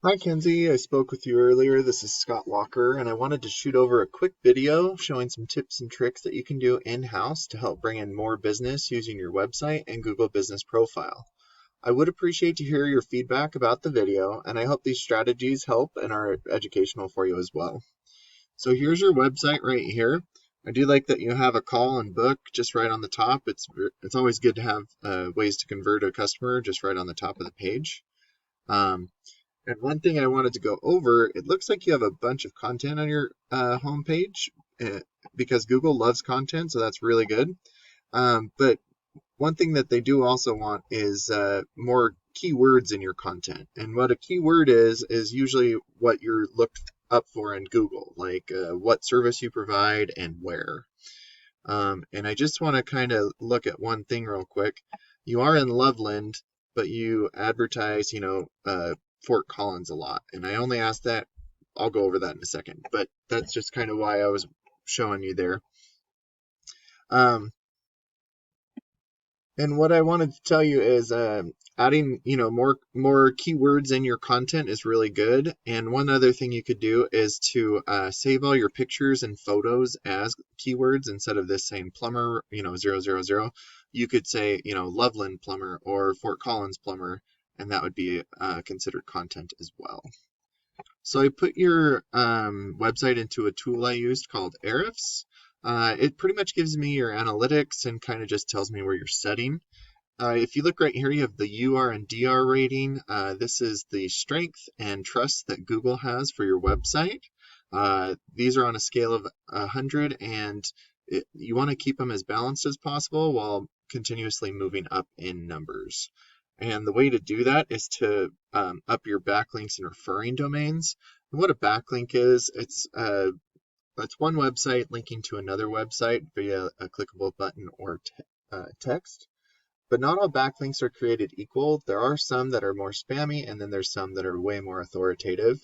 Hi Kenzie, I spoke with you earlier. This is Scott Walker, and I wanted to shoot over a quick video showing some tips and tricks that you can do in-house to help bring in more business using your website and Google Business Profile. I would appreciate to hear your feedback about the video, and I hope these strategies help and are educational for you as well. So here's your website right here. I do like that you have a call and book just right on the top. It's always good to have ways to convert a customer just right on the top of the page. Um, and one thing I wanted to go over, it looks like you have a bunch of content on your homepage because Google loves content, so that's really good. But one thing that they do also want is more keywords in your content. And what a keyword is usually what you're looked up for in Google, like what service you provide and where. And I just want to kind of look at one thing real quick. You are in Loveland, but you advertise, Fort Collins a lot. And I only asked that, I'll go over that in a second, but that's just kind of why I was showing you there. Um, and what I wanted to tell you is adding, more keywords in your content is really good. And one other thing you could do is to save all your pictures and photos as keywords instead of this saying plumber, 000. You could say, Loveland plumber or Fort Collins plumber, and that would be considered content as well. So I put your website into a tool I used called Ahrefs. It pretty much gives me your analytics and kind of just tells me where you're setting. If you look right here, you have the UR and DR rating. This is the strength and trust that Google has for your website. These are on a scale of 100, and you want to keep them as balanced as possible while continuously moving up in numbers. And the way to do that is to up your backlinks and referring domains. And what a backlink is, it's one website linking to another website via a clickable button or text. But not all backlinks are created equal. There are some that are more spammy, and then there's some that are way more authoritative.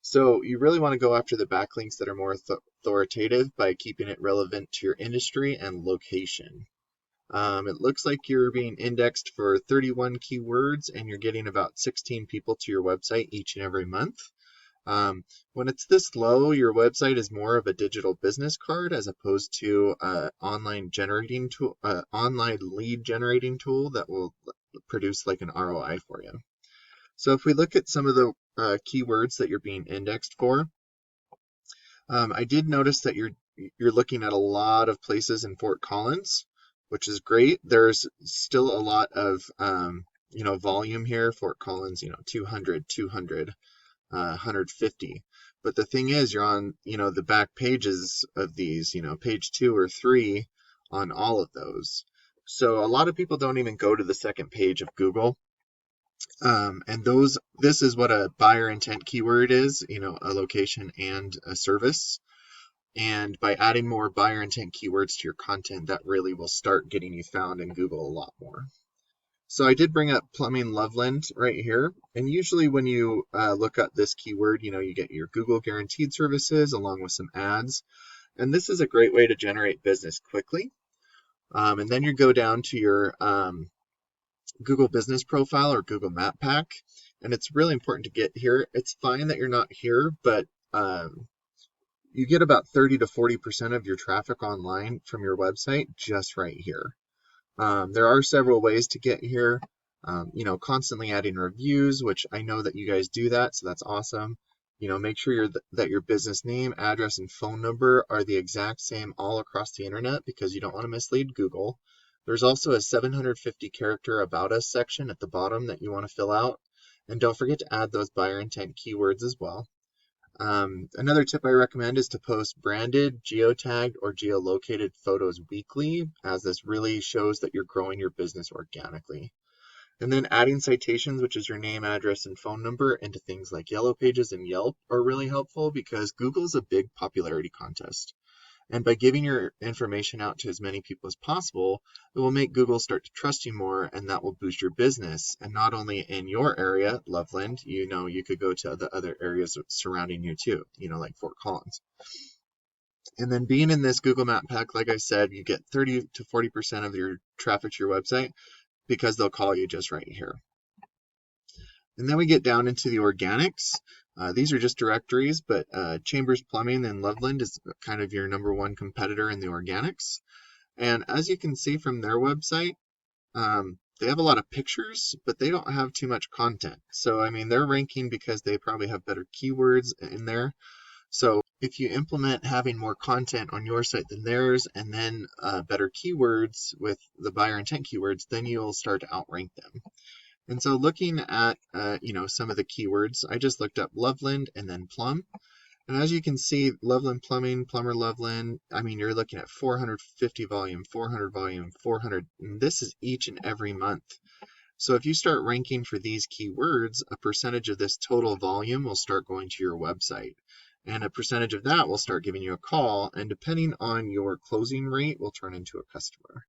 So you really want to go after the backlinks that are more authoritative by keeping it relevant to your industry and location. It looks like you're being indexed for 31 keywords, and you're getting about 16 people to your website each and every month. When it's this low, your website is more of a digital business card as opposed to online lead generating tool that will produce like an ROI for you. So if we look at some of the keywords that you're being indexed for, I did notice that you're looking at a lot of places in Fort Collins, which is great. There's still a lot of volume here. Fort Collins, 200, 150. But the thing is, you're on, the back pages of these, page 2 or 3 on all of those. So a lot of people don't even go to the second page of Google. And this is what a buyer intent keyword is, a location and a service. And by adding more buyer intent keywords to your content, that really will start getting you found in Google a lot more. So I did bring up plumbing Loveland right here. And usually when you look up this keyword, you get your Google guaranteed services along with some ads. And this is a great way to generate business quickly. And then you go down to your Google Business Profile or Google Map Pack. And it's really important to get here. It's fine that you're not here, but you get about 30 to 40% of your traffic online from your website just right here. There are several ways to get here. Constantly adding reviews, which I know that you guys do that, so that's awesome. Make sure that your business name, address, and phone number are the exact same all across the internet because you don't want to mislead Google. There's also a 750 character About Us section at the bottom that you want to fill out. And don't forget to add those buyer intent keywords as well. Another tip I recommend is to post branded, geotagged, or geolocated photos weekly, as this really shows that you're growing your business organically. And then adding citations, which is your name, address, and phone number, into things like Yellow Pages and Yelp are really helpful because Google's a big popularity contest. And by giving your information out to as many people as possible, it will make Google start to trust you more, and that will boost your business. And not only in your area, Loveland, you could go to the other areas surrounding you too, like Fort Collins. And then being in this Google Map Pack, like I said, you get 30 to 40% of your traffic to your website because they'll call you just right here. And then we get down into the organics. These are just directories, but Chambers Plumbing and Loveland is kind of your number one competitor in the organics. And as you can see from their website, they have a lot of pictures, but they don't have too much content. So, I mean, they're ranking because they probably have better keywords in there. So if you implement having more content on your site than theirs, and then better keywords with the buyer intent keywords, then you'll start to outrank them. And so looking at, some of the keywords, I just looked up Loveland and then Plum. And as you can see, Loveland Plumbing, Plumber Loveland, I mean, you're looking at 450 volume, 400 volume, 400, and this is each and every month. So if you start ranking for these keywords, a percentage of this total volume will start going to your website. And a percentage of that will start giving you a call, and depending on your closing rate, will turn into a customer.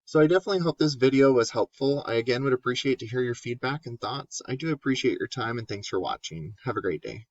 So I definitely hope this video was helpful. I again would appreciate to hear your feedback and thoughts. I do appreciate your time, and thanks for watching. Have a great day.